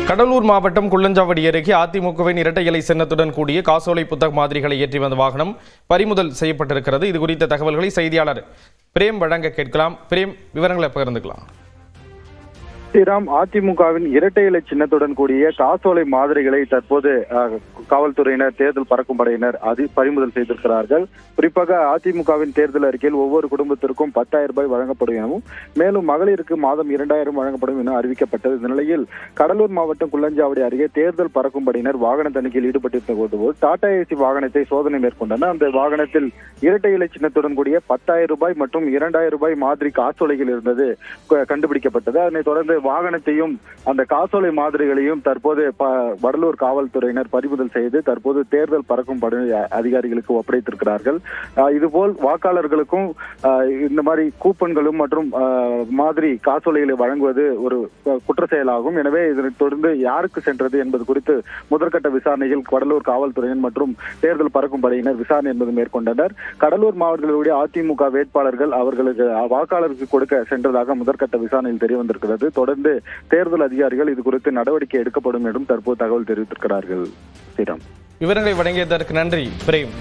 கடலூர் மாவட்டம் குள்ளஞ்சாவடி அருகே அதிமுகவின் இரட்டை இலை சின்னத்துடன் கூடிய காசோலை புத்தக மாதிரிகளை ஏற்றி வந்த வாகனம் பறிமுதல் செய்யப்பட்டிருக்கிறது. இது குறித்த தகவல்களை செய்தியாளர் பிரேம் வழங்க கேட்கலாம். பிரேம், விவரங்களை பகிர்ந்துக்கலாம். ஸ்ரீராம், அதிமுகவின் இரட்டை இலை சின்னத்துடன் கூடிய காசோலை மாதிரிகளை தற்போது காவல்துறையினர், தேர்தல் பறக்கும் படையினர் பறிமுதல் செய்திருக்கிறார்கள். குறிப்பாக அதிமுகவின் தேர்தல் அறிக்கையில் ஒவ்வொரு குடும்பத்திற்கும் 10,000 ரூபாய் வழங்கப்படும் எனவும், மேலும் மகளிருக்கு மாதம் 2,000 வழங்கப்படும் என அறிவிக்கப்பட்டது. இந்த நிலையில் கடலூர் மாவட்டம் குள்ளஞ்சாவடி அருகே தேர்தல் பறக்கும் படையினர் வாகன தணிக்கையில் ஈடுபட்டிருந்த போது டாடா ஏசி வாகனத்தை சோதனை மேற்கொண்டனர். அந்த வாகனத்தில் இரட்டை இலை சின்னத்துடன் கூடிய 10,000 ரூபாய் மற்றும் 2,000 ரூபாய் மாதிரி காசோலைகள் இருந்தது கண்டுபிடிக்கப்பட்டது. அதனைத் தொடர்ந்து வாகனத்தையும் அந்த காசோலை மாதிரிகளையும் தற்போது வடலூர் காவல்துறையினர் பறிமுதல் செய்து தற்போது தேர்தல் பறக்கும் படை அதிகாரிகளுக்கு ஒப்படைத்திருக்கிறார்கள். இதுபோல் வாக்காளர்களுக்கும் இந்த மாதிரி கூப்பன்களும் மற்றும் மாதிரி காசோலைகளை வழங்குவது ஒரு குற்ற செயலாகும். எனவே இதனைத் தொடர்ந்து யாருக்கு சென்றது என்பது குறித்து முதற்கட்ட விசாரணையில் கடலூர் காவல்துறையினர் மற்றும் தேர்தல் பறக்கும் படையினர் விசாரணை என்பது மேற்கொண்டனர். கடலூர் மாவட்டத்திலுடைய அதிமுக வேட்பாளர்கள் அவர்களுக்கு வாக்காளருக்கு கொடுக்க சென்றதாக முதற்கட்ட விசாரணையில் தெரிய வந்திருக்கிறது. தொடர்ந்து தேர்தல் அதிகாரிகள் இது குறித்து நடவடிக்கை எடுக்கப்படும் என்றும் தற்போது தகவல் தெரிவித்திருக்கிறார்கள். ஸ்ரீராம், விவரங்களை வழங்கியதற்கு நன்றி பிரேம்.